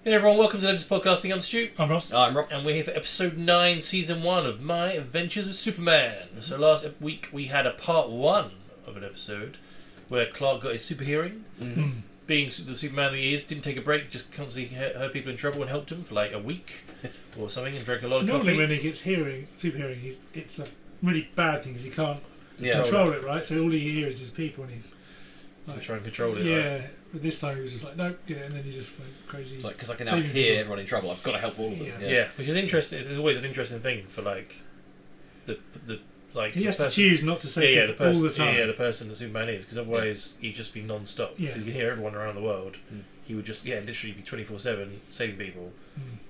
Hey everyone, welcome to Legends Podcasting. I'm Stu. I'm Ross. I'm Rob. And we're here for episode 9, season 1 of My Adventures with Superman. So last week we had a part 1 of an episode where Clark got his super hearing. Mm-hmm. Being the Superman that he is, didn't take a break, just constantly heard people in trouble and helped them for like a week or something and drank a lot of Normally coffee. when he gets super hearing, it's a really bad thing because he can't Yeah. control it, right? So all he hears is people and he's To try and control it. yeah. Right? But this time he was just like, nope, and then he just went crazy. It's like, because I can now saving hear people. everyone in trouble, I've got to help all of them. Yeah, which is interesting. It's always an interesting thing for like the like He has the to choose not to say the person, all the time. the person the Superman is, because otherwise he'd just be non-stop. Yeah. Because you can hear everyone around the world. He would just literally be 24/7 saving people.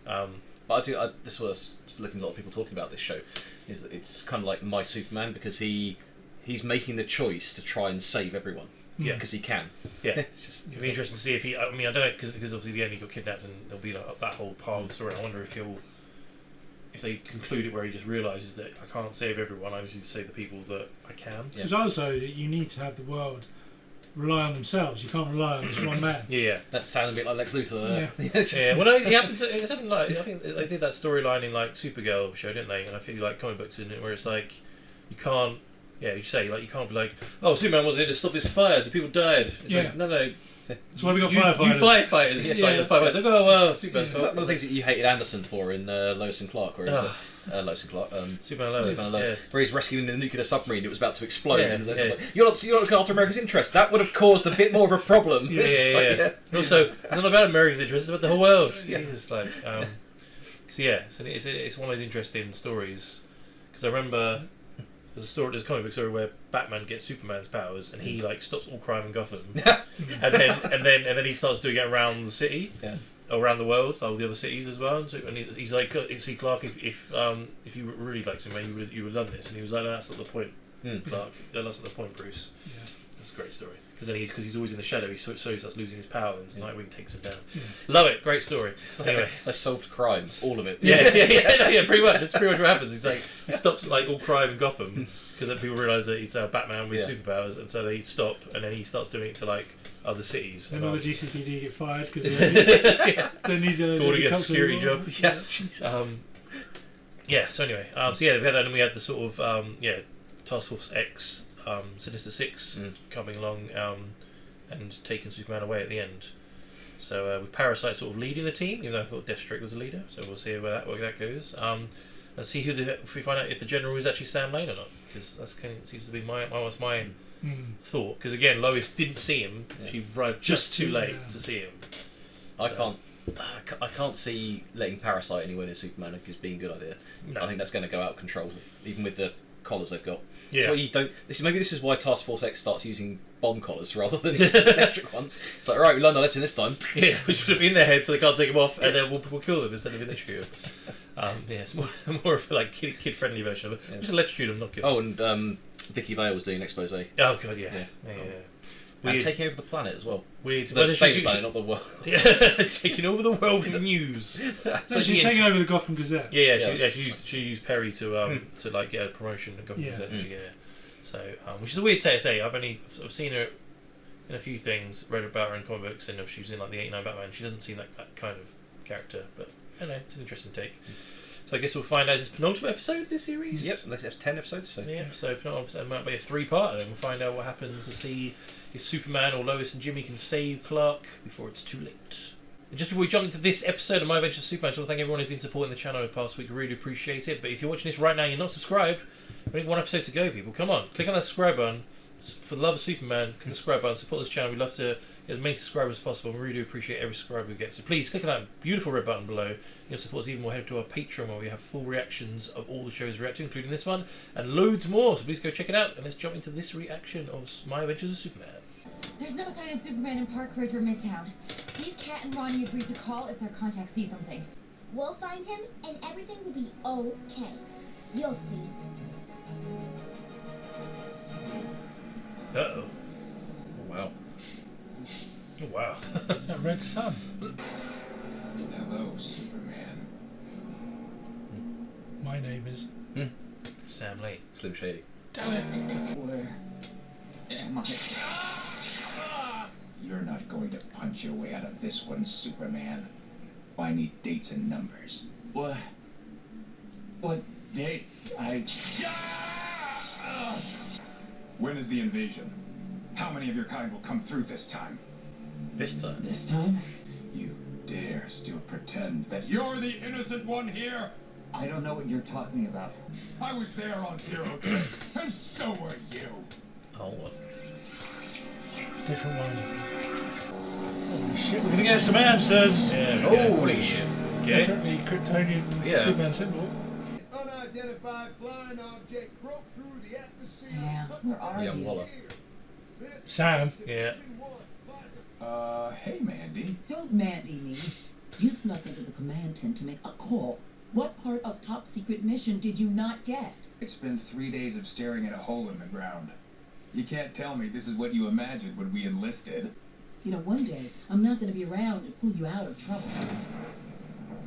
But this was just looking at a lot of people talking about this show, is that it's kind of like My Superman because he's making the choice to try and save everyone. Yeah, because he can. Yeah, It's just it'd be interesting to see if he. I mean, I don't know because obviously the end he got kidnapped and there'll be like that whole part of the story. I wonder if they conclude it where he just realises that I can't save everyone. I just need to save the people that I can. There's also that you need to have the world rely on themselves. You can't rely on this one man. Yeah. That sounds a bit like Lex Luthor. Yeah. It's just- Yeah, well, no, it's something like I think they did that storyline in like Supergirl show, didn't they? And I feel like comic books in it where it's like you can't. Yeah, you say like you can't be like, oh, Superman wasn't here to stop this fire, so people died. It's like, no. That's why we got You firefighters. firefighters. Yeah. Like, the firefighters like, oh well, Superman's One of fault. the things that you hated Anderson for in Lois and Clark, where it's Lois and Clark, Superman Lois. Superman and Lois, Yeah. where he's rescuing the nuclear submarine that was about to explode. Yeah, And yeah. like, you're not looking after America's interests. That would have caused a bit more of a problem. Yeah. It's And also, it's not about America's interests; it's about the whole world. Yeah. Jesus, like, so it's one of those interesting stories because I remember there's a comic book story where Batman gets Superman's powers and he like stops all crime in Gotham, and then he starts doing it around the city, around the world, all the other cities as well. And he's like, "See, Clark, if you really like Superman, you would have done this." And he was like, "No, that's not the point, Clark. That's not the point, Bruce." Yeah. That's a great story. Because he's always in the shadow, he starts losing his power, and Nightwing takes him down. Yeah. Love it, great story. Anyway, a solved crime, all of it. Yeah, pretty much. That's pretty much what happens. He's like he stops like all crime in Gotham because then people realise that he's Batman with superpowers, and so they stop, and then he starts doing it to like other cities. And all the GCPD get fired because they need a Go to get a security job. Yeah. So anyway, we had that, and we had the sort of Task Force X. Sinister Six coming along and taking Superman away at the end. So with Parasite sort of leading the team, even though I thought Deathstroke was a leader. So we'll see where that goes. And see if we find out if the general is actually Sam Lane or not, because that's seems to be my thought. Because again, Lois didn't see him; she arrived just too late to see him. I can't see letting Parasite anywhere near Superman as being a good idea. No. I think that's going to go out of control, even with the collars they've got. Yeah. So you don't. Maybe this is why Task Force X starts using bomb collars rather than electric ones. It's like, right, we learned our lesson this time. Yeah, we should have been in their head so they can't take them off, and then we'll kill them instead of electrocute them. It's more of a like kid friendly version of it. Just electrocute them, not kill them. Oh, and Vicky Vale was doing an expose. Oh god, yeah. And taking over the planet as well. Weird. The famous planet, not the world. Yeah, taking over the world with the news. So she's taking over the Gotham Gazette. She used Perry to like get a promotion in Gotham Gazette. So which is a weird take to say. I've seen her in a few things, read about her in comic books, and if she was in like the '89 Batman, she doesn't seem like that kind of character. But I don't know, it's an interesting take. So I guess we'll find out. Is this penultimate episode of this series? Yep, there's 10 episodes. So penultimate episode might be a 3-parter. Then we'll find out what happens to see if Superman or Lois and Jimmy can save Clark before it's too late. And just before we jump into this episode of My Adventures with Superman, I just want to thank everyone who's been supporting the channel over the past week. I really appreciate it. But if you're watching this right now and you're not subscribed, we only have one episode to go, people. Come on, click on that subscribe button. For the love of Superman, click the subscribe button, support this channel. We'd love to get as many subscribers as possible. We really do appreciate every subscriber we get. So please click on that beautiful red button below. You'll support us even more. Head to our Patreon where we have full reactions of all the shows we react to, including this one, and loads more. So please go check it out. And let's jump into this reaction of My Adventures with Superman. There's no sign of Superman in Park Ridge or Midtown. Steve, Cat, and Ronnie agreed to call if their contacts see something. We'll find him, and everything will be okay. You'll see. Uh-oh. wow. Oh, wow. That red sun. Hello, Superman. My name is. Sam Lane. Slim Shady. Damn it. Where am I? You're not going to punch your way out of this one, Superman. Why need dates and numbers? What? What dates? When is the invasion? How many of your kind will come through this time? This time. This time? You dare still pretend that you're the innocent one here? I don't know what you're talking about. I was there on Zero Day, and so were you. Oh. Different one. Holy shit, we're gonna get some answers. Yeah, Holy shit. Okay. Definitely Kryptonian Yeah. Superman symbol. Unidentified flying object broke through the atmosphere. Yeah, where are Yeah, you? Waller. Sam. Yeah. Hey, Mandy. Don't Mandy me. You snuck into the command tent to make a call. What part of top secret mission did you not get? It's been 3 days of staring at a hole in the ground. You can't tell me this is what you imagined when we enlisted. You know, one day I'm not going to be around to pull you out of trouble.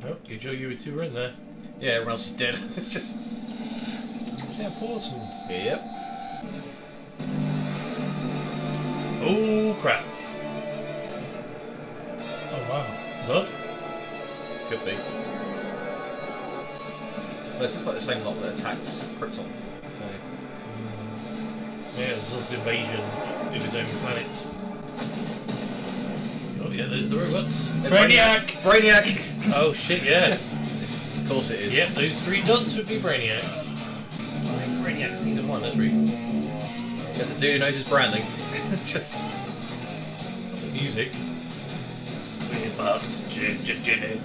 Oh, good job you two were in there. Yeah, everyone else is dead. It's just. Is there a portal? Yep. Oh, crap. Oh wow. Zod? Could be. But it's just like the same lot that attacks Krypton. So. Yeah, Zod's invasion of his own planet. Oh, yeah, there's the robots. Brainiac! Brainiac! Oh, shit, yeah. Of course it is. Yep, those 3 dots would be Brainiac. Brainiac season 1, that's really cool. There's a dude who knows his branding. Just. The music. We're about to dinner.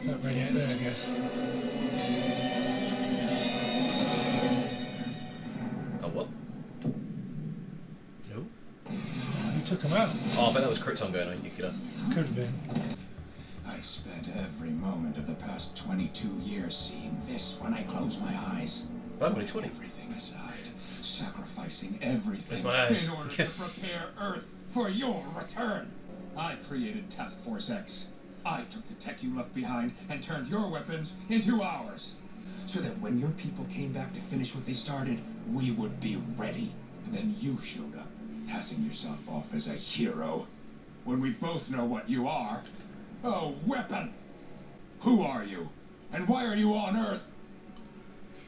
Is that Brainiac there, I guess? Oh, what? No. Who took him out? Oh, I bet that was Krypton going on nuclear. Could have been. I've spent every moment of the past 22 years seeing this when I close my eyes. But I'm only Putting 20. everything aside, sacrificing everything Where's my eyes? in order to prepare Earth for your return. I created Task Force X. I took the tech you left behind and turned your weapons into ours. So that when your people came back to finish what they started, we would be ready. And then you showed up, passing yourself off as a hero. When we both know what you are. A weapon! Who are you? And why are you on Earth?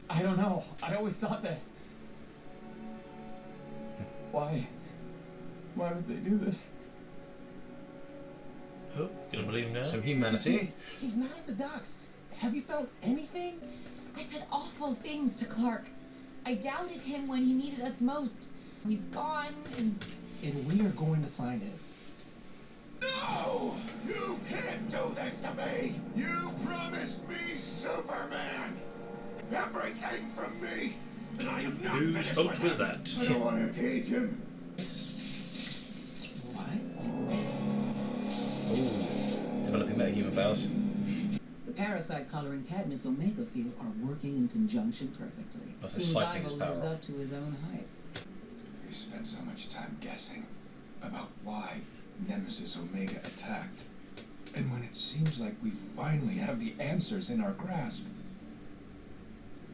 I don't know. I always thought that. Why? Why would they do this? Oh, gonna believe him now? Some humanity. He's not at the docks. Have you felt anything? I said awful things to Clark. I doubted him when he needed us most. He's gone, and And we are going to find him. No! You can't do this to me! You promised me Superman! Everything from me! And I am not Whose finished fault with was him. that? I don't want to engage him. What? Ooh. Developing metahuman powers. The parasite collar and Cadmus Omega field are working in conjunction perfectly. Oh, so Seems siphoning his Ivo power lives off. up to his own hype. We spent so much time guessing about why Nemesis Omega attacked. And when it seems like we finally have the answers in our grasp,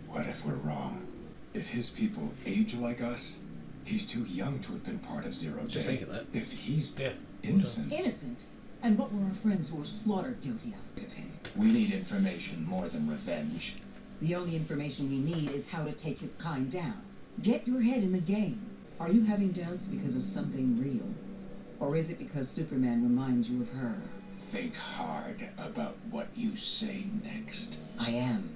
what if we're wrong? If his people age like us, he's too young to have been part of Zero Day. Just think of that. If he's Yeah. innocent, Innocent? And what were our friends who were slaughtered guilty of him? we need information more than revenge. The only information we need is how to take his kind down. Get your head in the game. Are you having doubts because of something real? Or is it because Superman reminds you of her? Think hard about what you say next. I am.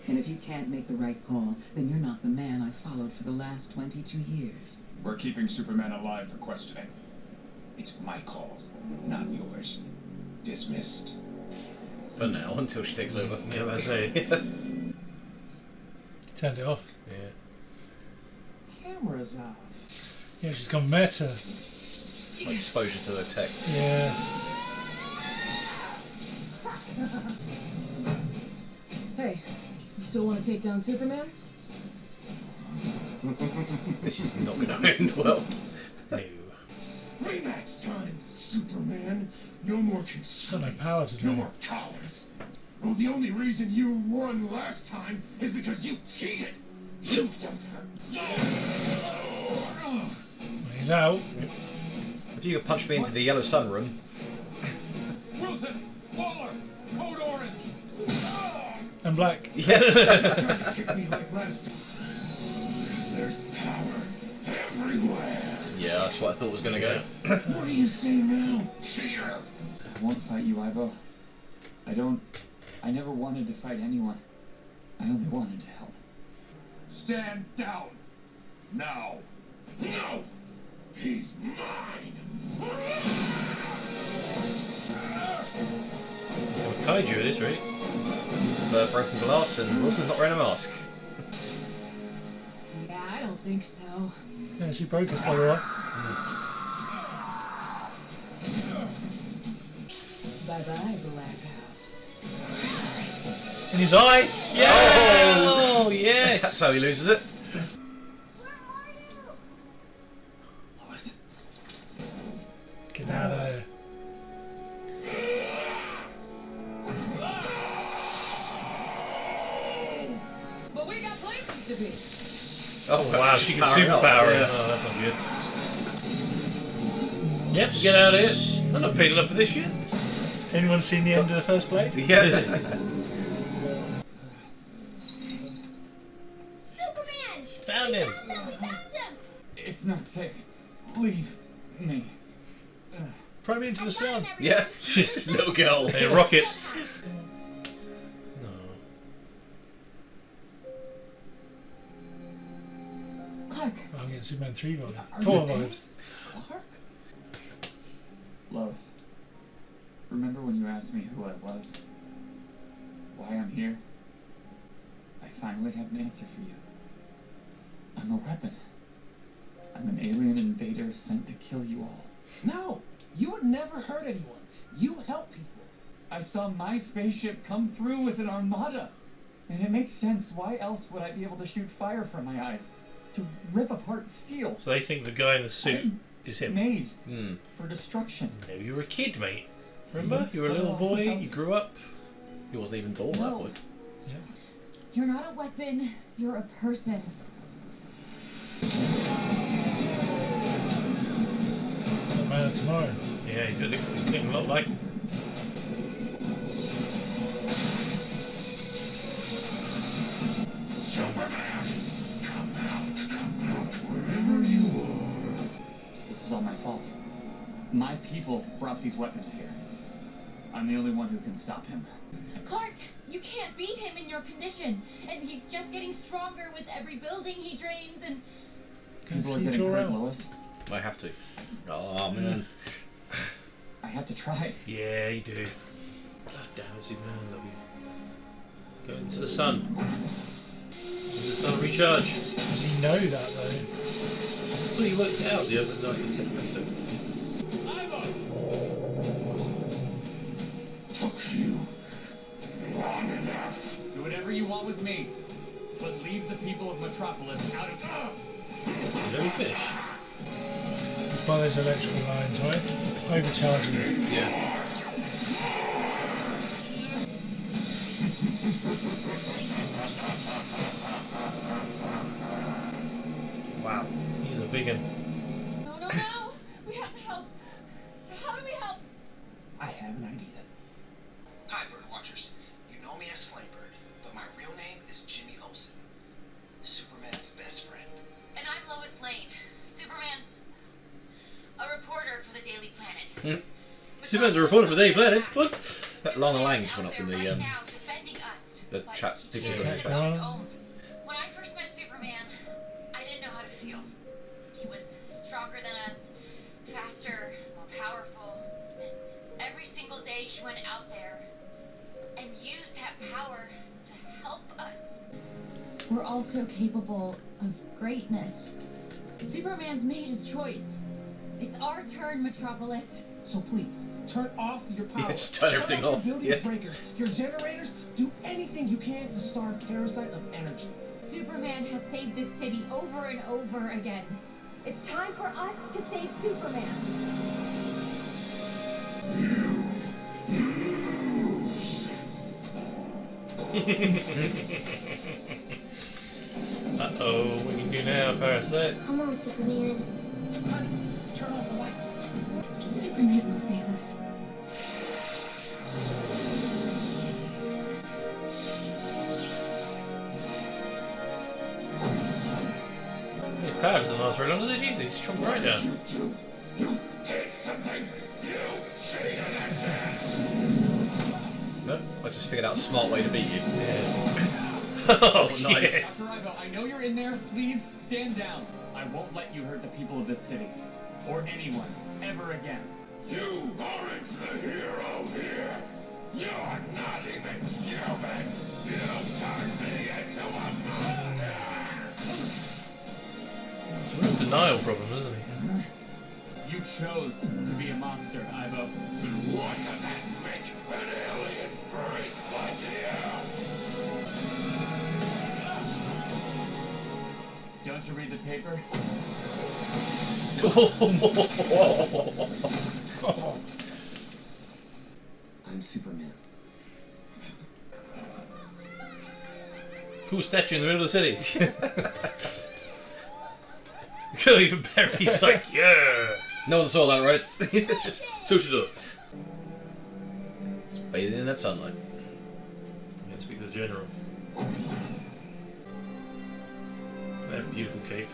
And if you can't make the right call, then you're not the man I followed for the last 22 years. We're keeping Superman alive for questioning. It's my call, not yours. Dismissed. For now, until she takes over. Yeah, I say. Turned it off. Yeah. Camera's off. Yeah, she's gone meta. Like exposure to the tech. Yeah. Hey, you still want to take down Superman? This is not going to end well. No. Rematch time, Superman. No more Got constraints. no power to do No it. more cowards. Oh, the only reason you won last time is because you cheated. You He's out. If you could punch me into the Yellow Sun room, Olsen! Waller! Code Orange! And black. Try to trick me like last time. There's power everywhere. Yeah, that's what I thought was going to go. What do you say now, cheater? I won't fight you, Ivo. I never wanted to fight anyone. I only wanted to help. Stand down! Now! No! He's mine! Kaiju it is, right? Broken glass and Wilson's not wearing a mask. Yeah, I don't think so. Yeah, she broke his collar off. Bye-bye, Black Ops. In his eye! Yeah! Oh, yes! That's how he loses it. Lois. Get out of there. But we got places to be. Oh Wow, she can power it up, superpower yeah. it. Oh, that's not good. Yep, get out of here. I'm not paid enough for this shit. Anyone seen the end of the first blade? Yeah. Superman! Found him. We found him! It's not safe. Leave me. Throw me into the sun. Yeah. She's a little girl. Hey, rocket. No. Clark, I'm getting Superman 3 vibes. Are 4 you okay? vibes. Clark? Lois. Remember when you asked me who I was? Why I'm here? I finally have an answer for you. I'm a weapon. I'm an alien invader sent to kill you all. No! You would never hurt anyone. You help people. I saw my spaceship come through with an armada. And it makes sense. Why else would I be able to shoot fire from my eyes? To rip apart steel. So they think the guy in the suit is him. Made for destruction. No, you were a kid, mate. Remember? Yes, You were a little boy, you grew up. He wasn't even born, that No. boy. You're not a weapon, you're a person. The man of tomorrow. Yeah, he looks a lot like him. Superman! Come out, wherever you are. This is all my fault. My people brought these weapons here. I'm the only one who can stop him. Clark, you can't beat him in your condition. And he's just getting stronger with every building he drains and... People are see getting hurt, Jor-El. Lois. I have to. Oh, man. I have to try. Yeah, you do. God damn it, Superman, I love you. Go into the sun. Let the sun recharge. Does he know that though? Well, he worked it out the other night, the second episode. Took you long enough. Do whatever you want with me, but leave the people of Metropolis out of... Let me finish. It's by those electrical lines, right? Overcharging. Yeah. Wow, he's a big one. No! We have to help. How do we help? I have an idea. Hi, Birdwatchers. You know me as Flamebird, but my real name is Jimmy Olsen, Superman's best friend. And I'm Lois Lane, Superman's... a reporter for the Daily Planet. Superman's a reporter for the Daily Planet? What? That Lana Lang just went up in the now defending us, the but chat. he People can't do this going. on his own. When I first met Superman, I didn't know how to feel. He was stronger than us, faster, more powerful, and every single day he went out there and used that power to help us. We're also capable of greatness. Superman's made his choice. It's our turn, Metropolis. So please, turn off your power. Yeah, just turn everything off, Your yeah. buildings breakers, your generators, do anything you can to starve Parasite of energy. Superman has saved this city over and over again. It's time for us to save Superman. Uh-oh, what can you do now, Parasite? Come on, Superman. Honey, turn off the lights. Superman will save us. time doesn't last very long, does it? Jesus, he's shrunk right down. You do. You did something. You cheated at this. No, I just figured out a smart way to beat you. Oh, nice. Dr. Ivo, I know you're in there. Please stand down. I won't let you hurt the people of this city. Or anyone. Ever again. You aren't the hero here. You're not even human. You turned me into a monster. It's a real denial problem, isn't he? You chose to be a monster, Ivo. What does that make an alien freak like you? Don't you read the paper? I'm Superman. Cool statue in the middle of the city. Even Barry's like, yeah. No one saw that, right? It's just Push it up. bathing in that sunlight. I'm going to speak to the general. That beautiful cape.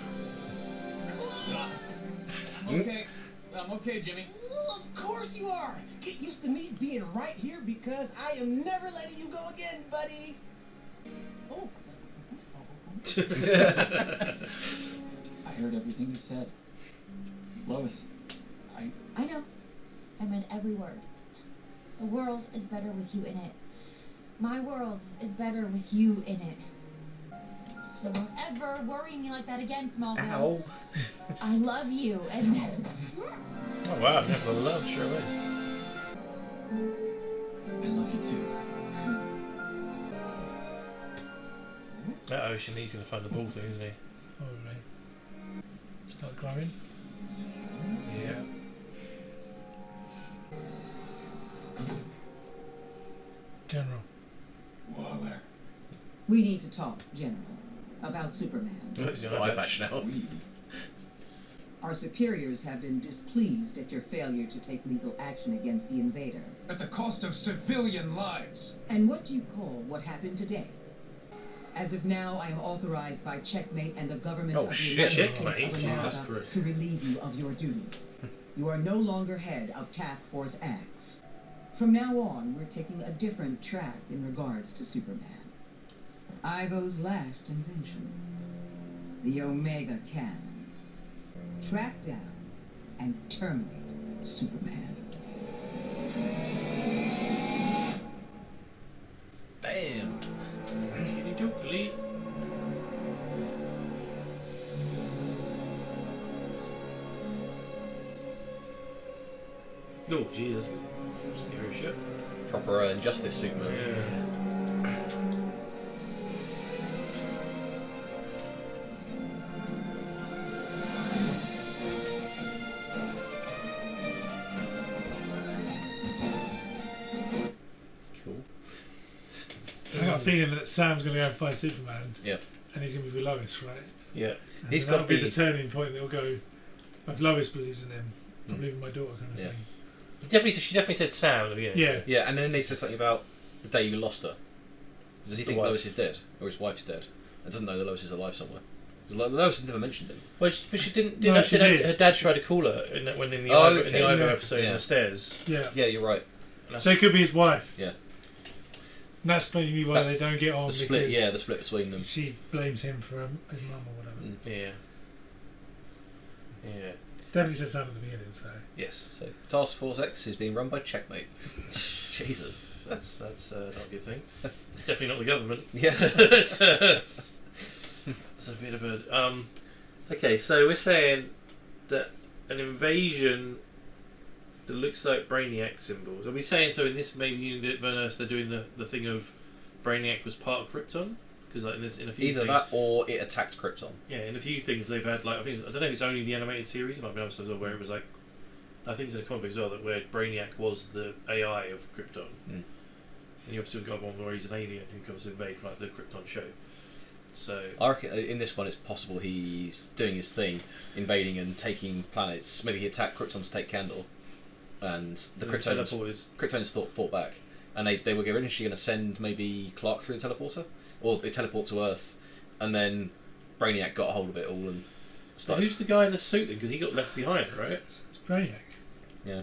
Okay. I'm okay, Jimmy. Of course you are. Get used to me being right here because I am never letting you go again, buddy. Oh. I heard everything you said. Lois, I know. I meant every word. The world is better with you in it. My world is better with you in it. So don't ever worry me like that again, Smallville. Ow. I love you, and Oh wow, I'm never love, sure way. I love you too. That Ocean, he's going to find the ball thing, isn't he? Probably. Start glowing. Yeah. General. Waller. We need to talk, General, about Superman. It's an eye patch now. Our superiors have been displeased at your failure to take legal action against the invader. At the cost of civilian lives. And what do you call what happened today? As of now, I am authorized by Checkmate and the government of the United States Checkmate? of Jesus America Christ. to relieve you of your duties. You are no longer head of Task Force X. From now on, we're taking a different track in regards to Superman. Ivo's last invention, the Omega Cannon. Track down and terminate Superman. Damn. Kitty dookly. Oh, gee, that's scary shit. Proper Injustice Superman. Yeah. Cool. I got a feeling that Sam's going to go and find Superman. Yeah. And he's going to be with Lois, right? Yeah. And He's that'll got be to the turning point that'll go, if Lois believes in him, I believe in my daughter kind of Yeah. thing. She definitely said Sam at the beginning. Yeah. Yeah, and then they said something about the day you lost her. Does he The think wife. Lois is dead? Or his wife's dead? And doesn't know that Lois is alive somewhere? Lois has never mentioned him. Well, but she didn't. No, she did. Her dad tried to call her in the Oh, Ivo, in the okay. Ivo Yeah. episode in Yeah. the stairs. Yeah. Yeah, you're right. And So it could be his wife. Yeah. And that's maybe why That's they don't get on The split, because the split between them. she blames him for his mum or whatever. Yeah. Yeah. Definitely said Sam at the beginning, so. Yes. So, Task Force X is being run by Checkmate. Jesus. That's not a good thing. It's definitely not the government. Yeah. It's a bit of a okay, so we're saying that an invasion that looks like Brainiac symbols. Are we saying so in this maybe universe they're doing the thing of Brainiac was part of Krypton? Because like in a few Either things, that or it attacked Krypton. yeah, in a few things they've had like I don't know if it's only the animated series. It might be other stuff where it was like I think it's in a comic as well that where Brainiac was the AI of Krypton. Mm. And you obviously got one where he's an alien who comes to invade for like the Krypton show. So I reckon in this one it's possible he's doing his thing, invading and taking planets. Maybe he attacked Krypton to take Kandor, and the Kryptonians fought back, and they were initially going to send maybe Clark through the teleporter, or they teleport to Earth, and then Brainiac got a hold of it all and So who's the guy in the suit then? Because he got left behind, right? It's Brainiac. Yeah.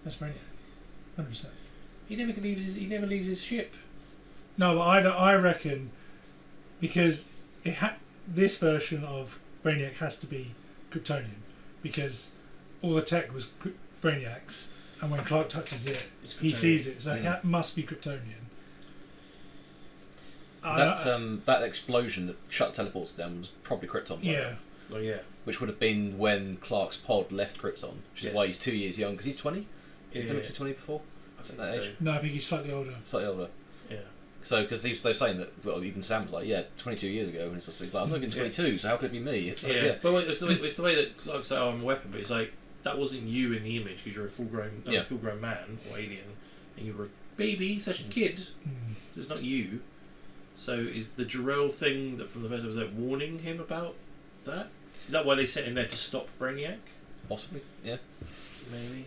That's Brainiac. 100%. He never leaves his ship. No, but I reckon because this version of Brainiac has to be Kryptonian because all the tech was Brainiac's, and when Clark touches it, he sees it, so it must be Kryptonian. That explosion that shut teleports down was probably Krypton. Yeah. Oh yeah. Which would have been when Clark's pod left Krypton, which is why he's 2 years young, because he's 20. Yeah. Didn't he was 20 before? I think that so. age? No, I think he's slightly older. Slightly older. Yeah. So, because they're saying that, well, even Sam was like, 22 years ago, and it's just like, I'm not even 22, so how could it be me? It's like, But it's the way that Clark said, "Oh, I'm a weapon," but it's like that wasn't you in the image because you're a full-grown man or alien, and you were a baby, such a kid. So it's not you. So is the Jor-El thing that from the first episode warning him about that? Is that why they sent him there to stop Brainiac? Possibly, yeah. Maybe.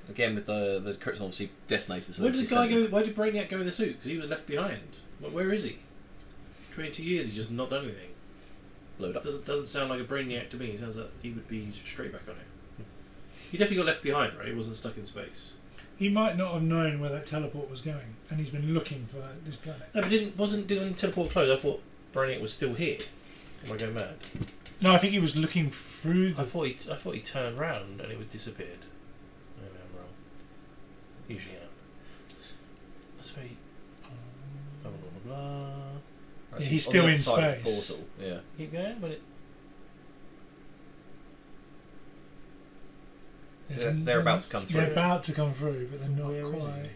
Again, with the Krypton obviously detonated. So Where did the guy go? Why did Brainiac go in the suit? Because he was left behind. Where is he? 22 years, he's just not done anything. Blew it up. Doesn't sound like a Brainiac to me. It sounds like he would be straight back on it. He definitely got left behind, right? He wasn't stuck in space. He might not have known where that teleport was going, and he's been looking for this planet. No, but didn't the teleport close? I thought Brainiac was still here. Am I going mad? No, I think he was looking through. I thought he turned round and it would disappeared. Maybe I'm wrong. Usually I am. Let's wait. Blah blah blah blah. Right, yeah, he's still in space. Portal. Yeah. Keep going, but it. They're about to come through. They're about to come through, but they're not quite.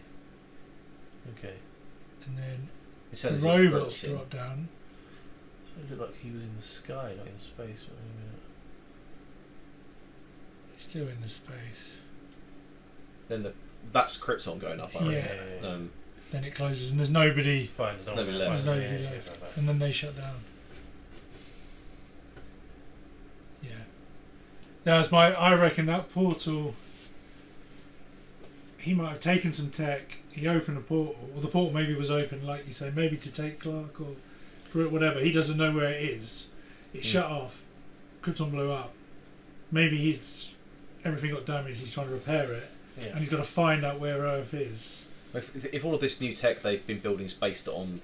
Okay. And then the robots drop down. So it looked like he was in the sky, not in space. Wait a minute. He's still in the space. Then that's Krypton going up. Yeah. Then it closes and there's nobody. Fine, there's nobody left. There's nobody left. And then they shut down. Yeah. That's I reckon that portal. He might have taken some tech. He opened a portal, or the portal maybe was open, like you say, maybe to take Clark or for whatever. He doesn't know where it is. It shut off. Krypton blew up. Maybe everything got damaged. He's trying to repair it, and he's got to find out where Earth is. If all of this new tech they've been building is based on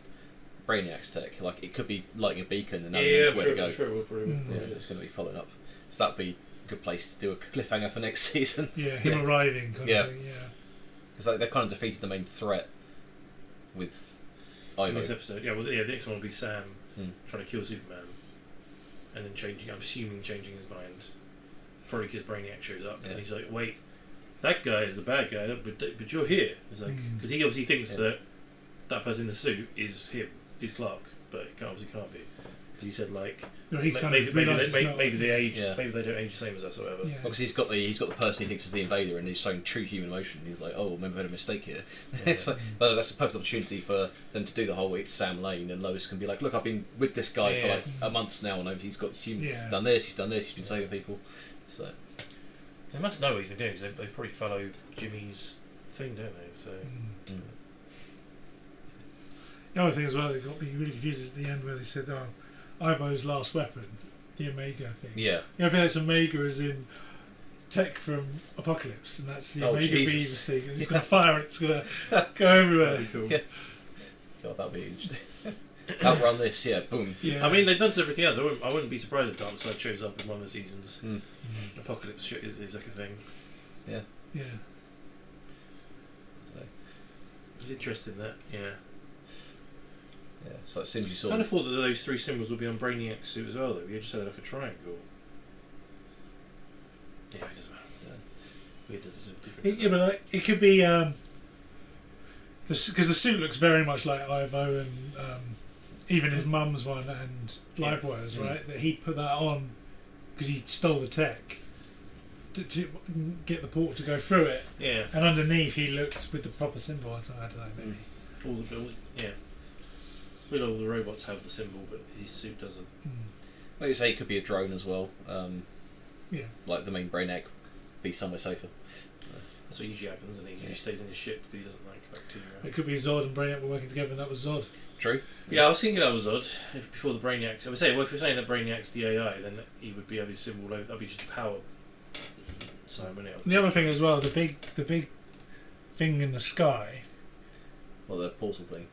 Brainiac's tech, like it could be lighting a beacon and knows where to go. Sure, we'll probably it's going to be following up. So that'd be a good place to do a cliffhanger for next season. Yeah, him arriving. Kind of thing, because like, they've kind of defeated the main threat with Ivo. In this episode, the next one will be Sam trying to kill Superman, and then changing his mind. Probably because Brainiac shows up and he's like, "Wait, that guy is the bad guy, but you're here." It's like because he obviously thinks that person in the suit is him, he's Clark, but it obviously can't be because he said like maybe they age, maybe they don't age the same as us or whatever. Because he's got the person he thinks is the invader, and he's showing true human emotion. He's like, "Oh, maybe I made a mistake here." It's like, but that's a perfect opportunity for them to do the whole. It's Sam Lane, and Lois can be like, "Look, I've been with this guy for like a month now, and he's got this done this, he's been saving people." So they must know what he's been doing because they probably follow Jimmy's thing, don't they? So. The other thing as well that got me really confused is at the end where they said, Ivo's last weapon, the Omega thing. Yeah. I think that's Omega as in tech from Apocalypse, and that's the Omega Beavis thing. And it's going to fire and it's going to go everywhere. Cool. Yeah. God, that'd be interesting. Outrun this, boom. Yeah. I mean, they've done everything else. I wouldn't be surprised if Darkseid shows up in one of the seasons. Apocalypse is like a thing. Yeah. Yeah. It's interesting that, Yeah, so as soon as you saw I kind of thought that those three symbols would be on Brainiac's suit as well, though. You just had like a triangle. Yeah, it doesn't matter. Weird does it different. It could be because the suit looks very much like Ivo and even his mum's one and Livewire's, right? That he put that on because he stole the tech to get the port to go through it. Yeah. And underneath he looks with the proper symbol. I don't know, maybe. All the robots have the symbol, but his suit doesn't. Like you say, it could be a drone as well. Yeah. Like the main Brainiac be somewhere safer. That's what usually happens, and he usually stays in his ship because he doesn't like bacteria. It could be Zod and Brainiac were working together, and that was Zod. True. Yeah, I was thinking that was odd. Before the Brainiacs, I would say, well, if you're saying that Brainiac's the AI, then he would be having a symbol over. That'd be just the power sign, wouldn't it? The other thing as well, the big thing in the sky. Well, the portal thing.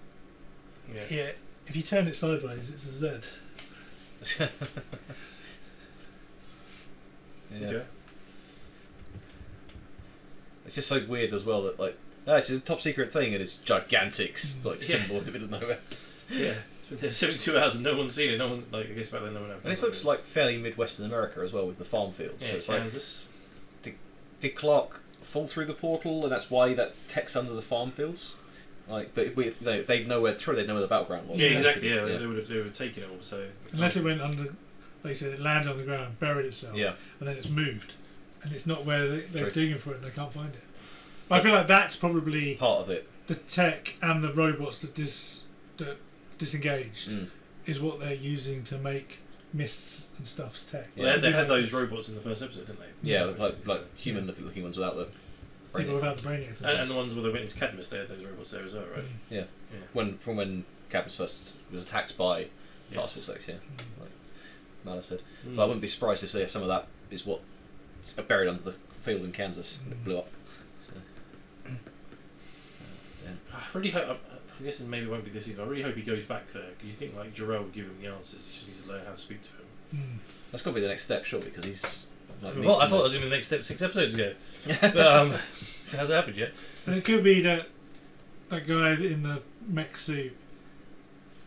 Yeah. If you turn it sideways, it's a Z. Yeah. Okay. It's just so weird as well that it's a top secret thing and it's gigantic symbol in the middle of nowhere. Yeah. It's been there 72 hours and no one's seen it. No one's I guess back then no one else. And it looks like fairly Midwestern America as well with the farm fields. Yeah, so it's Kansas. Did Clark fall through the portal and that's why that tech's under the farm fields? But they'd know where the battleground was. Yeah, exactly. Yeah, they would have taken it all. So unless it went under, like you said, it landed on the ground, buried itself, and then it's moved, and it's not where they're digging for it, and they can't find it. But I feel like that's probably part of it. The tech and the robots that disengaged is what they're using to make Mists and Stuff's tech. Yeah, they had those robots in the first episode, didn't they? Yeah, like human-looking ones without the. People without the brainiacs. And the ones where they went into Cadmus, they had those robots there as well, right? Yeah. When Cadmus first was attacked by Task Force X, like Mala said. But I wouldn't be surprised if some of that is what's buried under the field in Kansas and it blew up. So, I really hope. I'm guessing maybe it won't be this season. I really hope he goes back there because you think like Jarrell would give him the answers. He just needs to learn how to speak to him. That's got to be the next step, surely, because he's. I thought it was going to be the next step 6 episodes ago. But, it hasn't happened yet. And it could be that guy in the mech suit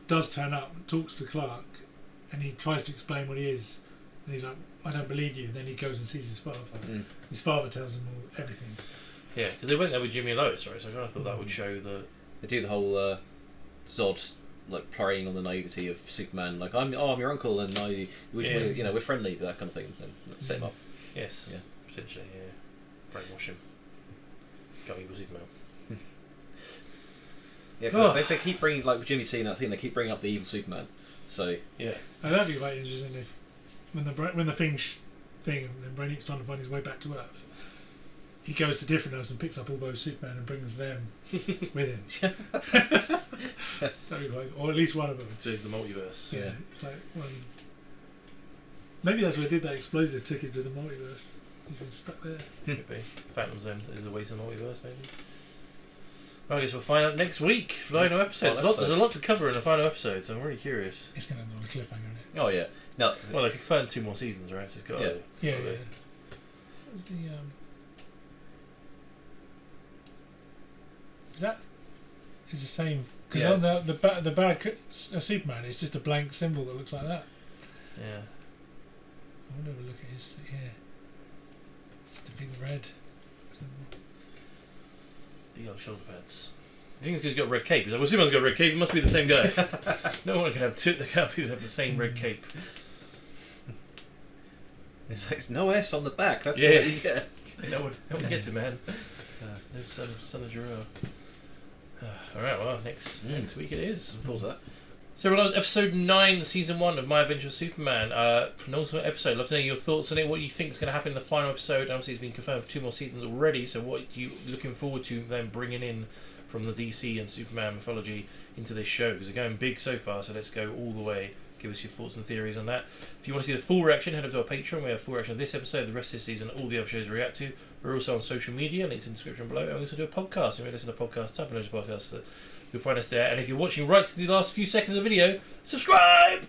does turn up, talks to Clark, and he tries to explain what he is, and he's like, "I don't believe you." And then he goes and sees his father. His father tells him everything. Yeah, because they went there with Jimmy and Lois, right? So I kind of thought that would show the. They do the whole Zod playing on the naivety of Superman, like I'm your uncle and we're friendly, that kind of thing, and set him up. Yes, potentially, brainwash him. Go evil Superman. Yeah, because they keep bringing, like with Jimmy seeing that thing, they keep bringing up the evil Superman. So and that'd be quite interesting if when the thing and Brainiac's trying to find his way back to Earth, he goes to different Earths and picks up all those Supermen and brings them with him. That'd be quite, or at least one of them. So he's the multiverse. Yeah, it's like one. Maybe that's what it did. That explosive took him to the multiverse. He's been stuck there. Could be. Phantom Zone is the way to the multiverse, maybe. Well, I guess we'll find out next week. Final episode. There's a lot to cover in the final episode, so I'm really curious. It's going to end on a cliffhanger, isn't it? Oh yeah. No. Well, they confirmed 2 more seasons, right? So it's got. Yeah. That is the same because on the bad Superman, it's just a blank symbol that looks like that. Yeah. I wonder if a look at his. Yeah. Just a big red. Big old shoulder pads. I think it's because he's got a red cape. He's like, well, Superman's got a red cape. It must be the same guy. No one can have two. They can't be have the same red cape. It's like, no S on the back. That's what you get. No one gets it, man. No son of Jarrell. Alright, well, next week it is. Pause that. So that was episode 9, season 1 of My Adventure with Superman. Penultimate episode. Love to know your thoughts on it. What you think is going to happen in the final episode. Obviously, it's been confirmed for 2 more seasons already. So, what are you looking forward to them bringing in from the DC and Superman mythology into this show? Because they're going big so far. So let's go all the way. Give us your thoughts and theories on that. If you want to see the full reaction, head over to our Patreon. We have full reaction of this episode, the rest of this season, all the other shows we react to. We're also on social media, links in the description below. And we also do a podcast. If you listen to podcasts, type in those podcasts, you'll find us there. And if you're watching right to the last few seconds of the video, subscribe!